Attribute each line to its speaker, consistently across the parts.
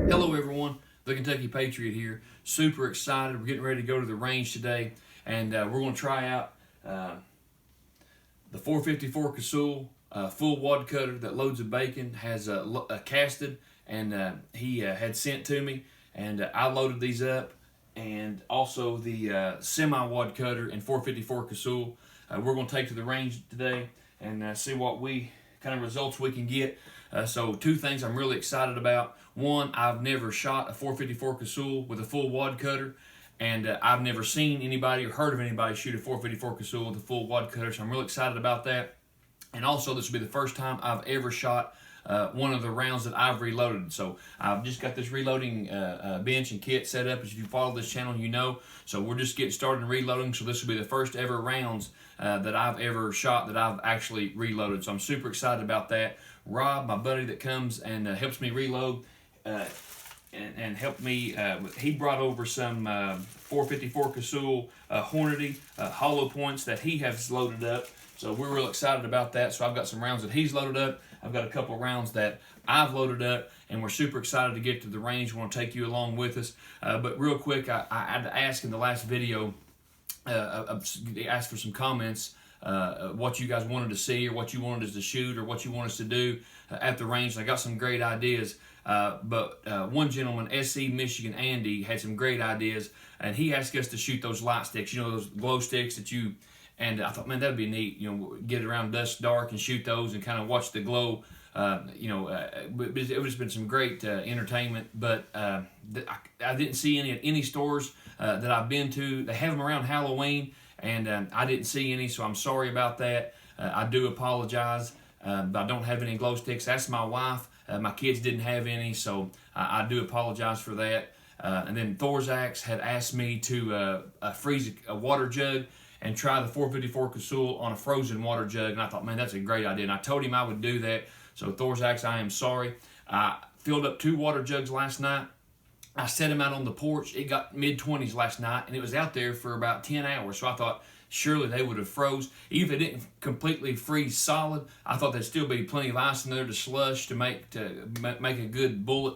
Speaker 1: Hello everyone, the Kentucky Patriot here. Super excited. We're getting ready to go to the range today, and we're going to try out the 454 Casull Full-wadcutter that loads of bacon. Has casted, and he had sent to me, and I loaded these up. And also the Semi-wadcutter and 454 Casull. We're going to take to the range today and see what kind of results we can get. So two things I'm really excited about. One, I've never shot a 454 Casull with a Full-wadcutter, and I've never seen anybody or heard of anybody shoot a 454 Casull with a Full-wadcutter, so I'm really excited about that. And also, this will be the first time I've ever shot one of the rounds that I've reloaded. So I've just got this reloading bench and kit set up. As if you follow this channel, you know. So we're just getting started in reloading. So this will be the first ever rounds that I've ever shot that I've actually reloaded. So I'm super excited about that. Rob, my buddy that comes and helps me reload, and helped me, he brought over some 454 Casull Hornady hollow points that he has loaded up. So we're real excited about that. So I've got some rounds that he's loaded up. I've got a couple rounds that I've loaded up, and we're super excited to get to the range. We want to take you along with us. But real quick, I had to ask in the last video, asked for some comments, what you guys wanted to see, or what you wanted us to shoot, or what you want us to do at the range. I got some great ideas. But one gentleman, SC Michigan Andy, had some great ideas, and he asked us to shoot those light sticks, those glow sticks that you. And I thought, man, that'd be neat. Get it around dusk, dark, and shoot those, and kind of watch the glow. It would have been some great entertainment. But I didn't see any at any stores that I've been to. They have them around Halloween, and I didn't see any, so I'm sorry about that. I do apologize, but I don't have any glow sticks. That's my wife. My kids didn't have any, so I do apologize for that. And then Thorzak's had asked me to freeze a water jug and try the 454 Casull on a frozen water jug. And I thought, man, that's a great idea. And I told him I would do that. So Thorzak's, I am sorry. I filled up 2 water jugs last night. I set them out on the porch. It got mid-20s last night, and it was out there for about 10 hours. So I thought, surely they would have froze. Even if it didn't completely freeze solid, I thought there'd still be plenty of ice in there to slush to make a good bullet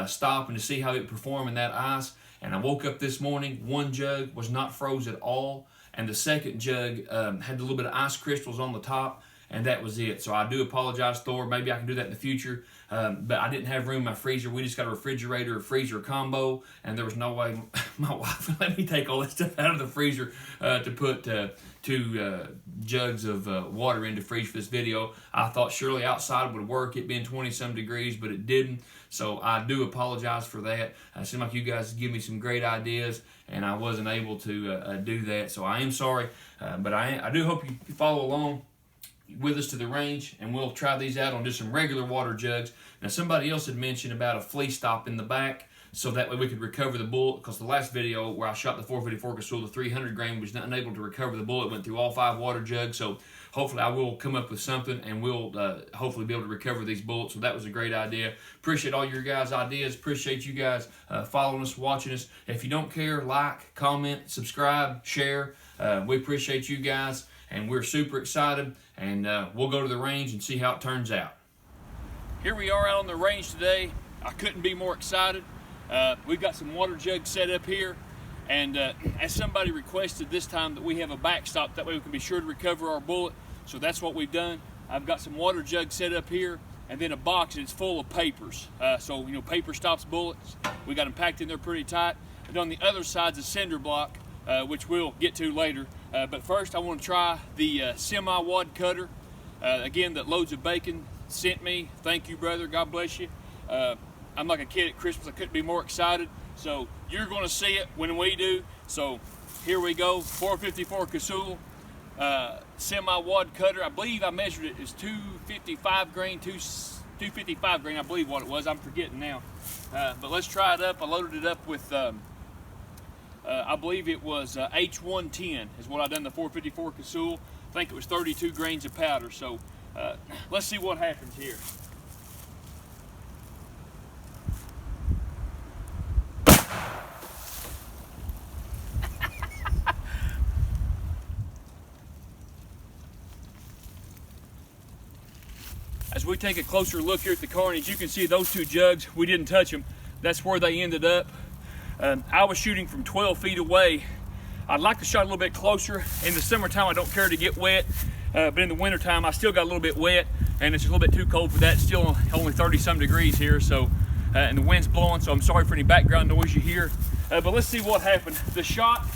Speaker 1: stop and to see how it performed in that ice. And I woke up this morning, one jug was not froze at all, and the second jug had a little bit of ice crystals on the top, and that was it. So I do apologize, Thor. Maybe I can do that in the future. But I didn't have room in my freezer. We just got a refrigerator, freezer combo, and there was no way my wife would let me take all that stuff out of the freezer to put 2 jugs of water in to freeze for this video. I thought surely outside would work, it being 20-some degrees, but it didn't. So I do apologize for that. It seemed like you guys give me some great ideas, and I wasn't able to do that. So I am sorry, but I do hope you follow along with us to the range, and we'll try these out on just some regular water jugs. Now, somebody else had mentioned about a flea stop in the back, so that way we could recover the bullet, because the last video where I shot the 454 Casull, the 300 grain, was not unable to recover the bullet. It went through all 5 water jugs, so hopefully I will come up with something, and we'll hopefully be able to recover these bullets. So that was a great idea. Appreciate all your guys' ideas. Appreciate you guys following us, watching us. If you don't care, like, comment, subscribe, share. We appreciate you guys, and we're super excited, and we'll go to the range and see how it turns out. Here we are out on the range today. I couldn't be more excited. We've got some water jugs set up here, and as somebody requested this time, that we have a backstop, that way we can be sure to recover our bullet. So that's what we've done. I've got some water jugs set up here, and then a box that's full of papers. So paper stops bullets. We got them packed in there pretty tight. And on the other side's a cinder block, which we'll get to later. But first I want to try the Semi-wadcutter, again, that loads of bacon sent me. Thank you, brother. God bless you. I'm like a kid at Christmas. I couldn't be more excited. So you're going to see it when we do. So here we go. 454 Casull Semi-wadcutter. I believe I measured it as 255 grain, 255 grain, I believe what it was. I'm forgetting now. But let's try it up. I loaded it up with I believe it was H110 is what I done the 454 Casull. I think it was 32 grains of powder. So let's see what happens here. As we take a closer look here at the carnage, you can see those 2 jugs, we didn't touch them. that's where they ended up. I was shooting from 12 feet away. I'd like to shot a little bit closer. In the summertime, I don't care to get wet, but in the wintertime, I still got a little bit wet, and it's a little bit too cold for that. It's still only 30-some degrees here, so and the wind's blowing, so I'm sorry for any background noise you hear. But let's see what happened. The shot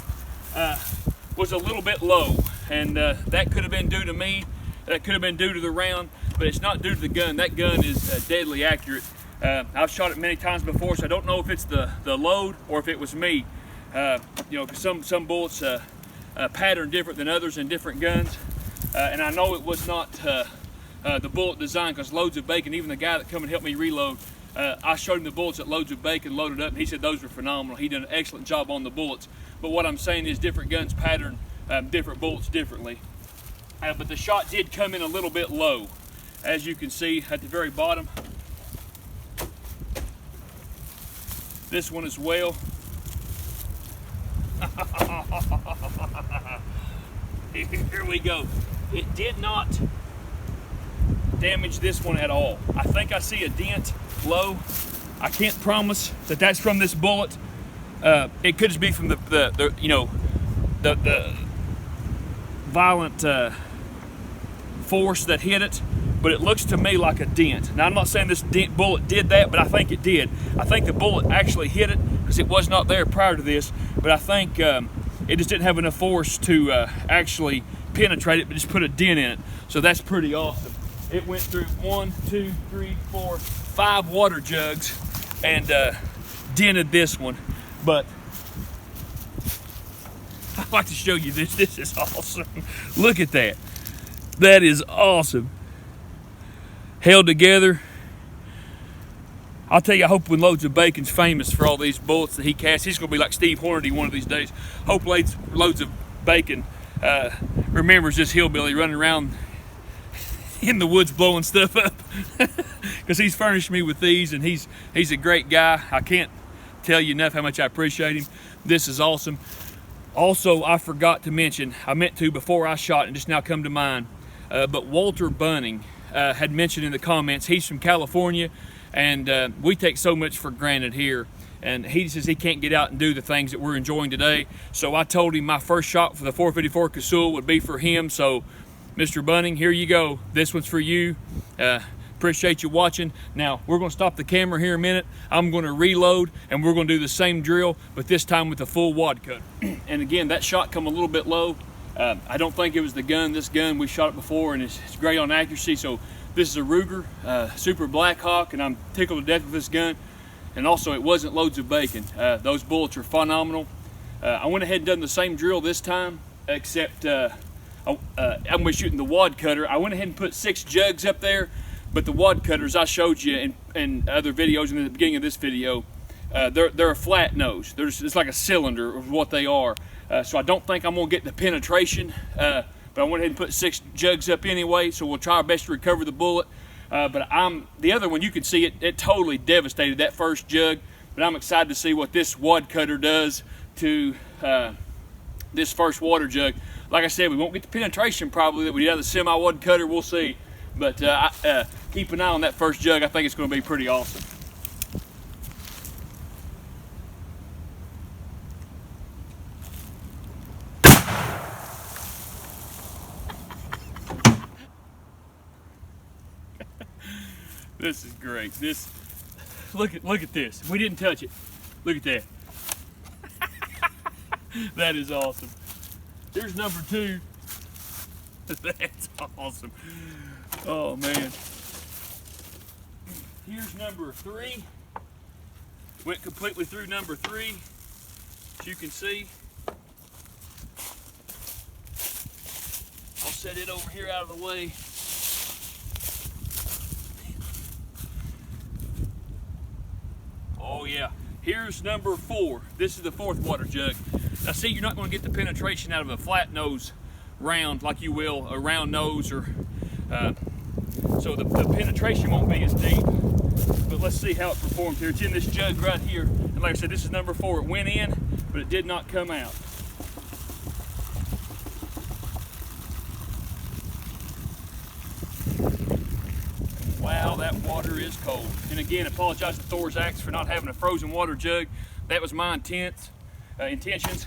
Speaker 1: was a little bit low, and that could have been due to me. That could have been due to the round, but it's not due to the gun. That gun is deadly accurate. I've shot it many times before, so I don't know if it's the load or if it was me. You know, 'cause some bullets pattern different than others in different guns, and I know it was not the bullet design, because Loads of Bacon, even the guy that come and helped me reload, I showed him the bullets that Loads of Bacon loaded up, and he said those were phenomenal. He did an excellent job on the bullets. But what I'm saying is different guns pattern different bullets differently. But the shot did come in a little bit low, as you can see at the very bottom. This one as well. Here we go. It did not damage this one at all. I think I see a dent low. I can't promise that that's from this bullet. It could just be from the you know, the violent force that hit it, but it looks to me like a dent. Now, I'm not saying this bullet did that, but I think it did. I think the bullet actually hit it, because it was not there prior to this, but I think it just didn't have enough force to actually penetrate it, but just put a dent in it. So that's pretty awesome. It went through 1, 2, 3, 4, 5 water jugs and dented this one. But I'd like to show you this. This is awesome. Look at that. That is awesome. Held together. I'll tell you, I hope when Loads of Bacon's famous for all these bullets that he casts, he's going to be like Steve Hornady one of these days. Hope Loads of Bacon remembers this hillbilly running around in the woods blowing stuff up, because he's furnished me with these, and he's a great guy. I can't tell you enough how much I appreciate him. This is awesome. Also, I forgot to mention, I meant to before I shot and just now come to mind, but Walter Bunning had mentioned in the comments, he's from California, and we take so much for granted here, and he says he can't get out and do the things that we're enjoying today. So I told him my first shot for the 454 Casull would be for him. So Mr. Bunning, here you go. This one's for you. Appreciate you watching. Now, we're going to stop the camera here a minute. I'm going to reload, and we're going to do the same drill, but this time with the Full-wadcutter. And again, that shot come a little bit low. I don't think it was the gun. This gun, we shot it before, and it's great on accuracy. So this is a Ruger Super Blackhawk, and I'm tickled to death with this gun. And also, it wasn't Loads of Bacon. Those bullets are phenomenal. I went ahead and done the same drill this time, except I'm going to be shooting the wadcutter. I went ahead and put 6 jugs up there, but the wadcutters I showed you in other videos and in the beginning of this video, they're a flat nose. It's like a cylinder of what they are. So I don't think I'm going to get the penetration, but I went ahead and put 6 jugs up anyway, so we'll try our best to recover the bullet. But the other one, you can see it totally devastated that first jug, but I'm excited to see what this wadcutter does to this first water jug. Like I said, we won't get the penetration probably that we did out of the Semi-wadcutter. We'll see. But keep an eye on that first jug. I think it's going to be pretty awesome. This is great. Look at this. We didn't touch it. Look at that. That is awesome. Here's number 2. That's awesome. Oh man. Here's number 3. Went completely through number 3, as you can see. I'll set it over here out of the way. Oh yeah, here's number 4. This is the 4th water jug. Now see, you're not going to get the penetration out of a flat nose round like you will a round nose, or so the penetration won't be as deep. But let's see how it performs here. It's in this jug right here, and like I said, this is number 4. It went in, but it did not come out. Wow, that water water is cold. And again, apologize to Thor's Axe for not having a frozen water jug. That was my intentions.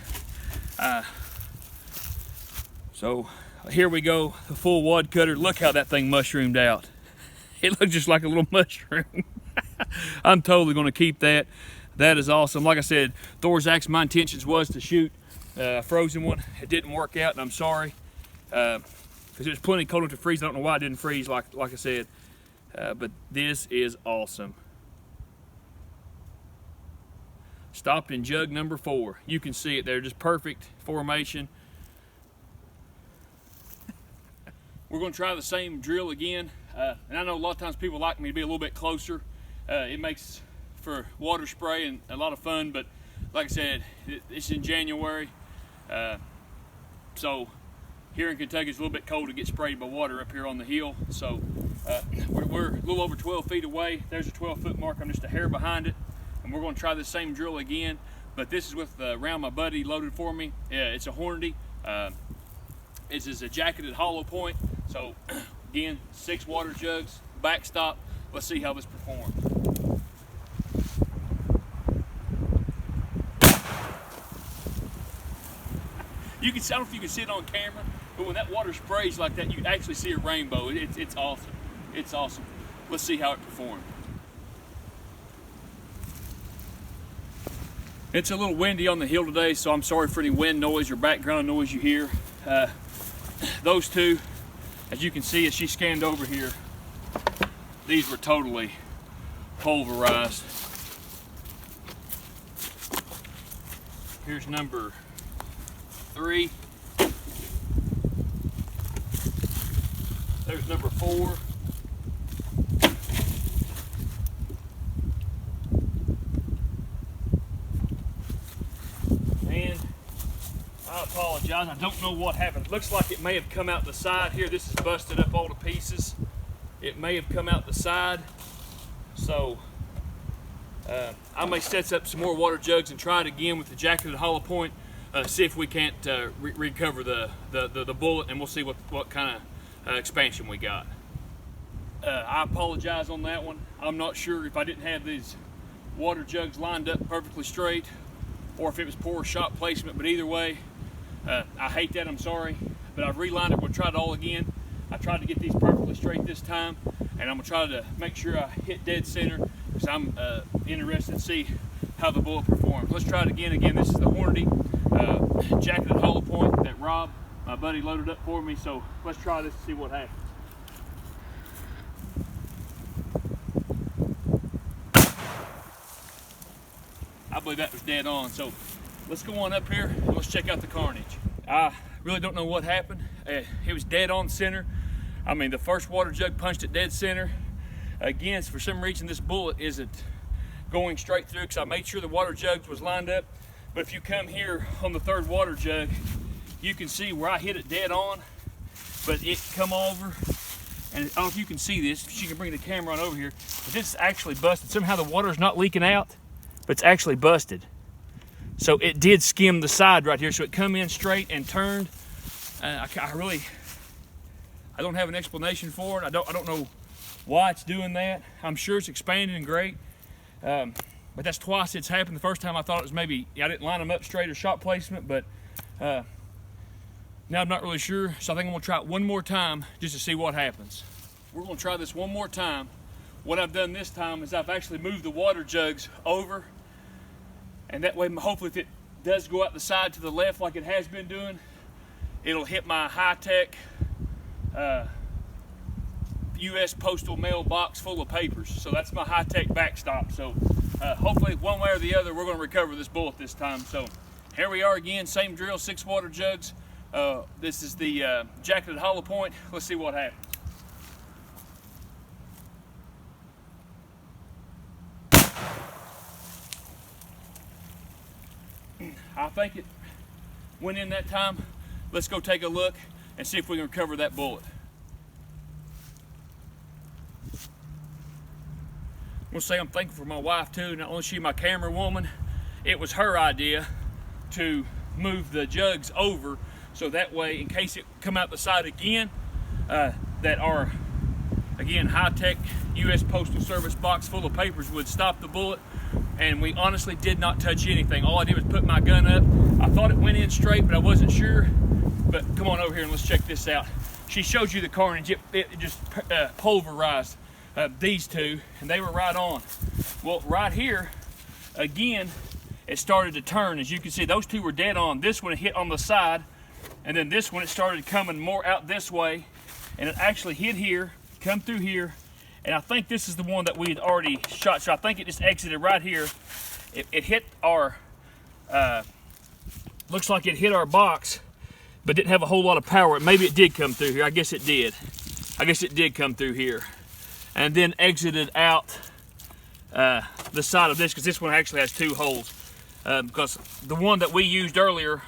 Speaker 1: So here we go, the Full-wadcutter. Look how that thing mushroomed out. It looks just like a little mushroom. I'm totally gonna keep that. That is awesome. Like I said, Thor's Axe, my intentions was to shoot a frozen one. It didn't work out, and I'm sorry. Because it was plenty cold enough to freeze. I don't know why it didn't freeze, like I said. But this is awesome. Stopped in jug number 4. You can see it there, just perfect formation. We're going to try the same drill again. And I know a lot of times people like me to be a little bit closer. It makes for water spray and a lot of fun, but like I said, it's in January. So here in Kentucky, it's a little bit cold to get sprayed by water up here on the hill. So we're a little over 12 feet away. There's a 12-foot mark. I'm just a hair behind it. And we're going to try the same drill again, but this is with the round my buddy loaded for me. It's a Hornady. This is a jacketed hollow point. So again, 6 water jugs, backstop. Let's see how this performs. You can, I don't know if you can see it on camera, but when that water sprays like that, you actually see a rainbow. It's awesome. It's awesome. Let's see how it performs. It's a little windy on the hill today, so I'm sorry for any wind noise or background noise you hear. Those two, as you can see as she scanned over here, these were totally pulverized. Here's number 3. There's number 4. And I apologize, I don't know what happened. It looks like it may have come out the side here. This is busted up all to pieces. It may have come out the side. So I may set up some more water jugs and try it again with the jacketed hollow point. See if we can't recover the bullet, and we'll see what kind of expansion we got. I apologize on that one. I'm not sure if I didn't have these water jugs lined up perfectly straight or if it was poor shot placement, but either way, I hate that, I'm sorry. But I've relined it, we'll try it all again. I tried to get these perfectly straight this time, and I'm gonna try to make sure I hit dead center because I'm interested to see how the bullet performs. Let's try it again. Again, this is the Hornady jacketed hollow point that Rob, my buddy, loaded up for me. So let's try this and see what happens. I believe that was dead on. So let's go on up here and let's check out the carnage. I really don't know what happened. It was dead on center. I mean, the first water jug punched it dead center. Again, for some reason, this bullet isn't going straight through because I made sure the water jugs was lined up. But if you come here on the 3rd water jug, you can see where I hit it dead on, but it come over, and I don't know if you can see this, if you can bring the camera on over here, but this is actually busted. Somehow the water's not leaking out, but it's actually busted. So it did skim the side right here, so it come in straight and turned. I don't have an explanation for it. I don't know why it's doing that. I'm sure it's expanding and great. But that's twice it's happened. The first time I thought it was maybe I didn't line them up straight or shot placement, but now I'm not really sure. So I think I'm gonna try it one more time just to see what happens. We're gonna try this one more time. What I've done this time is I've actually moved the water jugs over, and that way hopefully if it does go out the side to the left like it has been doing, it'll hit my high-tech U.S. postal mail box full of papers. So that's my high-tech backstop. So hopefully one way or the other we're going to recover this bullet this time. So here we are again, same drill, 6 water jugs. This is the jacketed hollow point. Let's see what happens. I think it went in that time. Let's go take a look and see if we can recover that bullet. I want to say I'm thankful for my wife too. Not only is she my camera woman, it was her idea to move the jugs over so that way in case it come out the side again, that our Again, high-tech U.S. Postal Service box full of papers would stop the bullet, and we honestly did not touch anything. All I did was put my gun up. I thought it went in straight, but I wasn't sure. But come on over here and let's check this out. She showed you the carnage. It just pulverized these two, and they were right on. Well, right here, again, it started to turn. As you can see, those two were dead on. This one hit on the side, and then this one, it started coming more out this way, and it actually hit here, come through here, and I think this is the one that we had already shot. So I think it just exited right here. It hit our, looks like it hit our box, but didn't have a whole lot of power. Maybe it did come through here. I guess it did. I guess it did come through here. And then exited out the side of this, because this one actually has two holes. Because the one that we used earlier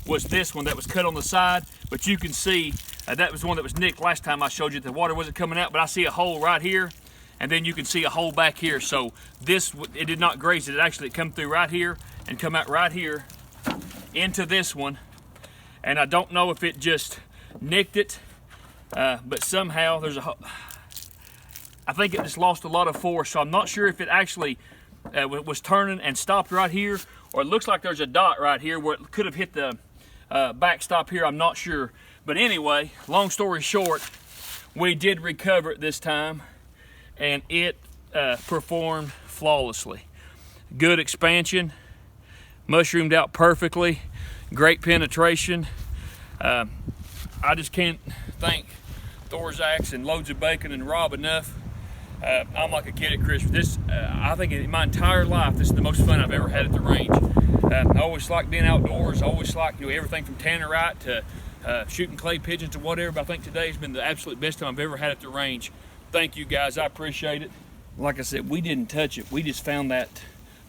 Speaker 1: was this one that was cut on the side, but you can see that was the one that was nicked last time I showed you. The water wasn't coming out, but I see a hole right here, and then you can see a hole back here. So this, it did not graze it. It actually come through right here and come out right here into this one, and I don't know if it just nicked it, but somehow there's I think it just lost a lot of force, so I'm not sure if it actually was turning and stopped right here, or it looks like there's a dot right here where it could have hit the backstop here. I'm not sure, but anyway, long story short, we did recover it this time, and it performed flawlessly. Good expansion, mushroomed out perfectly, great penetration. I just can't thank Thorzak's and Loads of Bacon and Rob enough. I'm like a kid at Christmas. This, I think in my entire life, this is the most fun I've ever had at the range. I always like being outdoors. I always like everything from tannerite to shooting clay pigeons to whatever, but I think today's been the absolute best time I've ever had at the range. Thank you guys, I appreciate it. Like I said, we didn't touch it. We just found that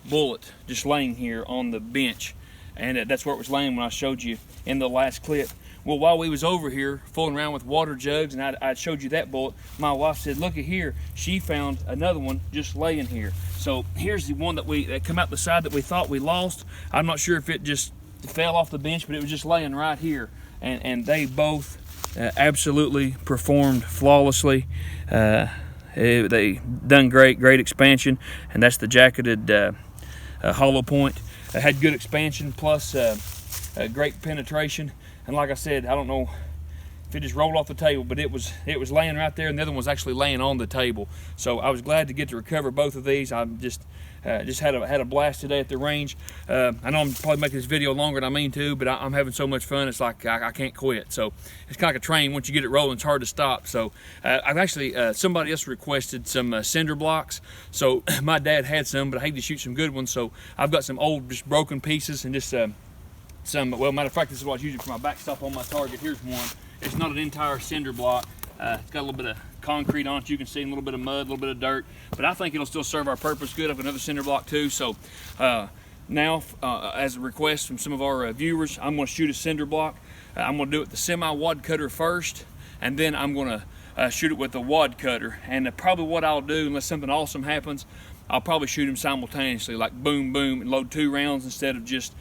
Speaker 1: bullet just laying here on the bench, and that's where it was laying when I showed you in the last clip. Well, while we was over here fooling around with water jugs, and I showed you that bullet, my wife said, look at here, she found another one just laying here. So here's the one that come out the side that we thought we lost. I'm not sure if it just fell off the bench, but it was just laying right here, and they both absolutely performed flawlessly. They done great expansion, and that's the jacketed hollow point. Had good expansion plus great penetration, and like I said, I don't know if it just rolled off the table, but it was laying right there, and the other one was actually laying on the table. So I was glad to get to recover both of these. I just had a blast today at the range. I know I'm probably making this video longer than I mean to, but I'm having so much fun. It's like I can't quit. So it's kind of like a train. Once you get it rolling, it's hard to stop. So I've actually somebody else requested some cinder blocks. So my dad had some, but I hate to shoot some good ones. So I've got some old just broken pieces and just well, matter of fact, this is what I was using for my backstop on my target. Here's one. It's not an entire cinder block. It's got a little bit of concrete on it. You can see a little bit of mud, a little bit of dirt, but I think it'll still serve our purpose good. I've got another cinder block too. So now, as a request from some of our viewers, I'm going to shoot a cinder block. I'm going to do it the semi-wadcutter first, and then I'm going to shoot it with the wadcutter. And probably what I'll do, unless something awesome happens, I'll probably shoot them simultaneously, like boom, boom, and load 2 rounds instead of just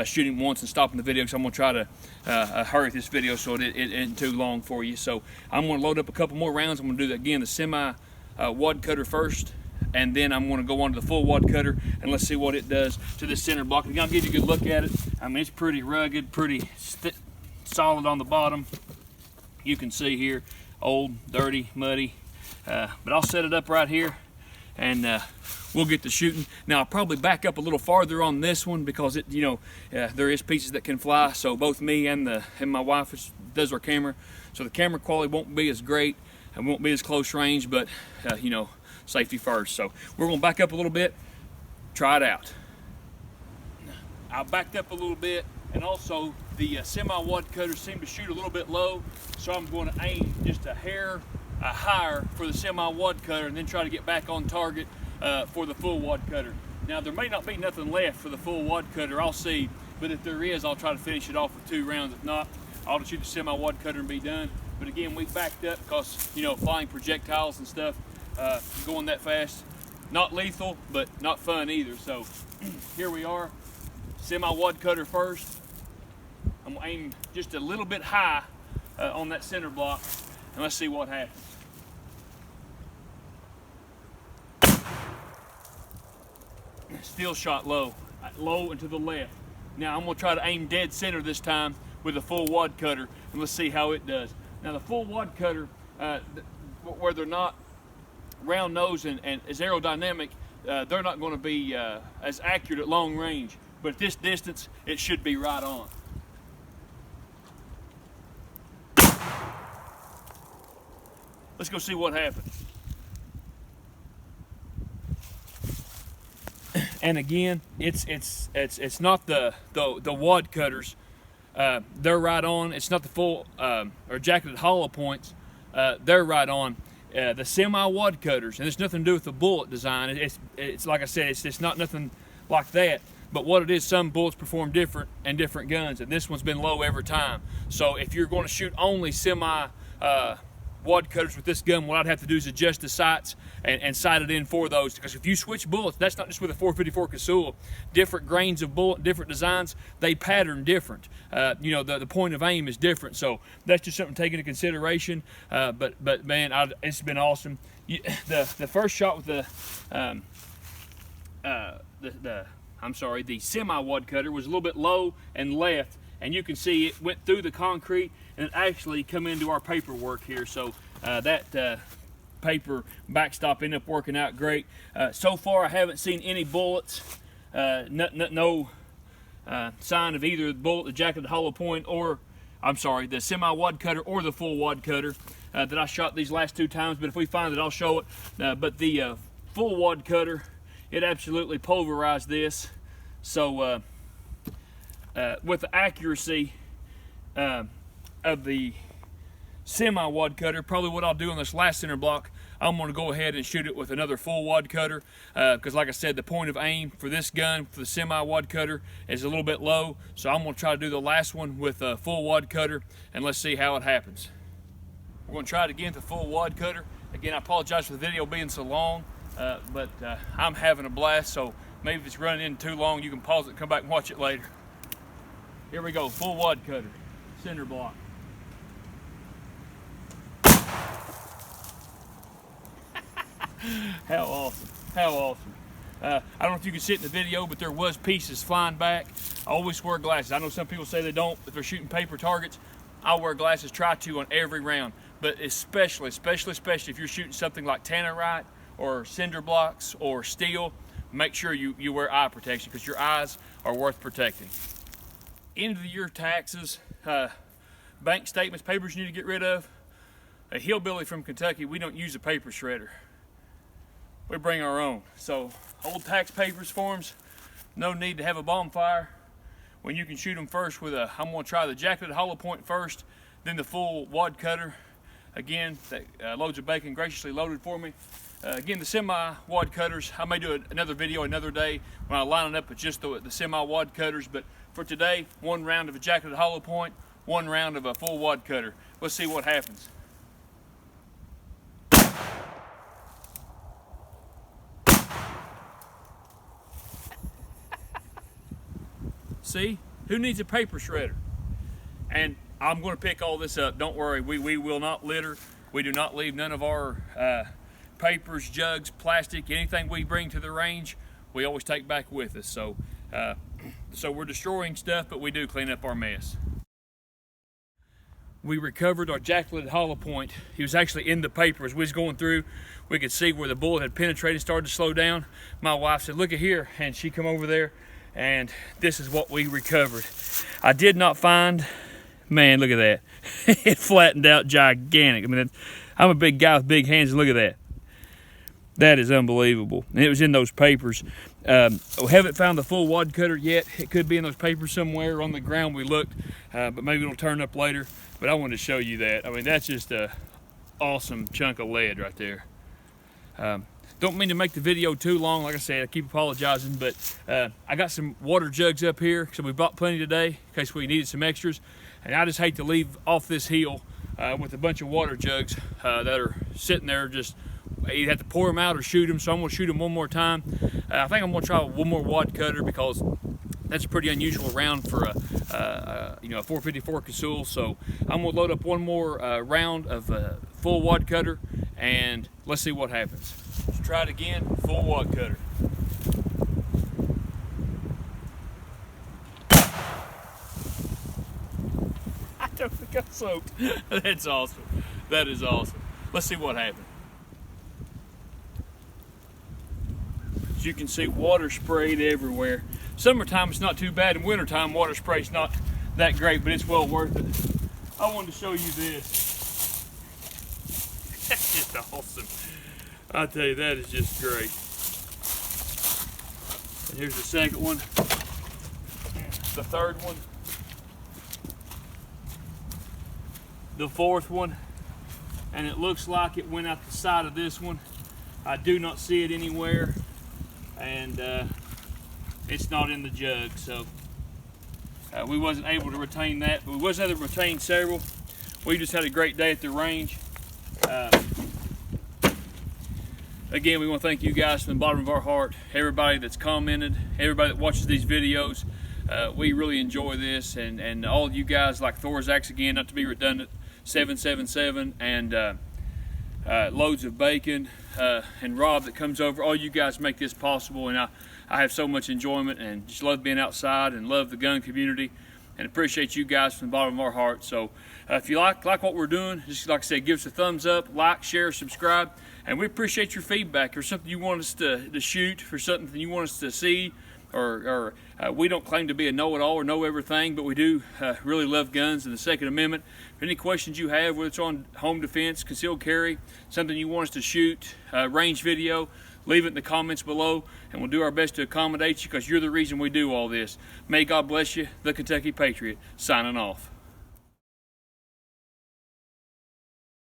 Speaker 1: shooting once and stopping the video, because I'm going to try to hurry this video so it isn't too long for you. So I'm going to load up a couple more rounds. I'm going to do, again, the semi-wadcutter first, and then I'm going to go on to the full-wadcutter, and let's see what it does to this center block. Again, I'll give you a good look at it. I mean, it's pretty rugged, pretty solid on the bottom. You can see here, old, dirty, muddy. But I'll set it up right here, and we'll get to shooting. Now I'll probably back up a little farther on this one because there is pieces that can fly. So both me and my wife, which does our camera, so the camera quality won't be as great and won't be as close range, but safety first. So we're gonna back up a little bit, try it out. I backed up a little bit, and also the semi-wadcutter seemed to shoot a little bit low, so I'm going to aim just a hair higher for the semi-wadcutter, and then try to get back on target for the full-wadcutter. Now there may not be nothing left for the full-wadcutter, I'll see, but if there is, I'll try to finish it off with 2 rounds. If not, I'll just shoot the semi-wadcutter and be done. But again, we backed up because flying projectiles and stuff going that fast, not lethal, but not fun either. So here we are, semi-wadcutter first. I'm gonna aim just a little bit high on that center block, and let's see what happens. Still shot low and to the left. Now I'm gonna try to aim dead center this time with a full wad cutter, and let's see how it does. Now the full wad cutter, where they're not round nose and is aerodynamic, they're not going to be as accurate at long range. But at this distance, it should be right on. Let's go see what happens. And again, it's not the wad cutters. They're right on. It's not the full or jacketed hollow points. They're right on. The semi-wad cutters, and it's nothing to do with the bullet design. It's like I said, it's not nothing like that. But what it is, some bullets perform different in different guns, and this one's been low every time. So if you're going to shoot only semi wad cutters with this gun, what I'd have to do is adjust the sights and sight it in for those, because if you switch bullets, that's not just with a 454 Casull. Different grains of bullet, different designs, they pattern different. You know, the point of aim is different, so that's just something to take into consideration. But man, it's been awesome. The first shot with the semi-wad cutter was a little bit low and left, and you can see it went through the concrete and it actually come into our paperwork here. So that paper backstop ended up working out great. So far I haven't seen any bullets, no sign of either the bullet, the jacketed hollow point, or the semi-wad cutter or the full wad cutter that I shot these last two times. But if we find it, I'll show it. But the full wad cutter, it absolutely pulverized this. So with the accuracy of the semi-wad cutter, probably what I'll do on this last center block, I'm going to go ahead and shoot it with another full wad cutter, because like I said, the point of aim for this gun, for the semi-wad cutter, is a little bit low. So I'm going to try to do the last one with a full wad cutter, and let's see how it happens. We're going to try it again with the full wad cutter. Again, I apologize for the video being so long, but I'm having a blast, so maybe if it's running in too long, you can pause it and come back and watch it later. Here we go, full wad cutter, cinder block. How awesome, how awesome. I don't know if you can see it in the video, but there was pieces flying back. I always wear glasses. I know some people say they don't if they're shooting paper targets. I wear glasses, try to on every round, but especially if you're shooting something like tannerite or cinder blocks or steel, make sure you wear eye protection, because your eyes are worth protecting. End of the year taxes, bank statements, papers you need to get rid of. A hillbilly from Kentucky, we don't use a paper shredder. We bring our own. So old tax papers, forms, no need to have a bonfire when you can shoot them first with I'm gonna try the jacketed hollow point first, then the full wad cutter. Again, that loads of bacon graciously loaded for me. Again, the semi-wad cutters, I may do another video another day when I line it up with just the semi-wad cutters, but for today, one round of a jacketed hollow point, one round of a full wad cutter. Let's see what happens. See, who needs a paper shredder? And I'm going to pick all this up. Don't worry, we will not litter. We do not leave none of our papers, jugs, plastic, anything we bring to the range, we always take back with us. So, so we're destroying stuff, but we do clean up our mess. We recovered our jacketed hollow point. He was actually in the paper. As we was going through, we could see where the bullet had penetrated, started to slow down. My wife said, "Look at here," and she come over there, and this is what we recovered. I did not find, man, look at that. It flattened out gigantic. I mean, I'm a big guy with big hands, and look at that. That is unbelievable. And it was in those papers. We haven't found the full wad cutter yet. It could be in those papers somewhere on the ground. We looked, but maybe it'll turn up later. But I wanted to show you that. I mean, that's just a awesome chunk of lead right there. Don't mean to make the video too long. Like I said, I keep apologizing, but I got some water jugs up here, so we bought plenty today in case we needed some extras. And I just hate to leave off this hill with a bunch of water jugs that are sitting there. Just you have to pour them out or shoot them. So I'm gonna shoot them one more time. I think I'm gonna try one more wad cutter, because that's a pretty unusual round for a 454 Casull. So I'm gonna load up one more round of full wadcutter, and let's see what happens. Let's try it again, full wadcutter. I don't think I'm soaked. That's awesome. That is awesome. Let's see what happens. As you can see, water sprayed everywhere. Summertime it's not too bad. In wintertime, water spray's not that great, but it's well worth it. I wanted to show you this. That's just awesome. I tell you, that is just great. And here's the second one. The third one. The fourth one. And it looks like it went out the side of this one. I do not see it anywhere. And it's not in the jug, so we wasn't able to retain that, but we was able to retain several. We just had a great day at the range. Again, we want to thank you guys from the bottom of our heart, everybody that's commented, everybody that watches these videos. We really enjoy this, and all of you guys like Thorzak's, again, not to be redundant, 777, and loads of bacon, and Rob that comes over. All you guys make this possible, and I have so much enjoyment and just love being outside and love the gun community and appreciate you guys from the bottom of our heart. So if you like what we're doing, just like I said, give us a thumbs up, like, share, subscribe, and we appreciate your feedback. Or something you want us to shoot, for something you want us to see, or we don't claim to be a know-it-all or know everything, but we do really love guns and the Second Amendment. Any questions you have, whether it's on home defense, concealed carry, something you want us to shoot, range video, leave it in the comments below, and we'll do our best to accommodate you, because you're the reason we do all this. May God bless you. The Kentucky Patriot, signing off.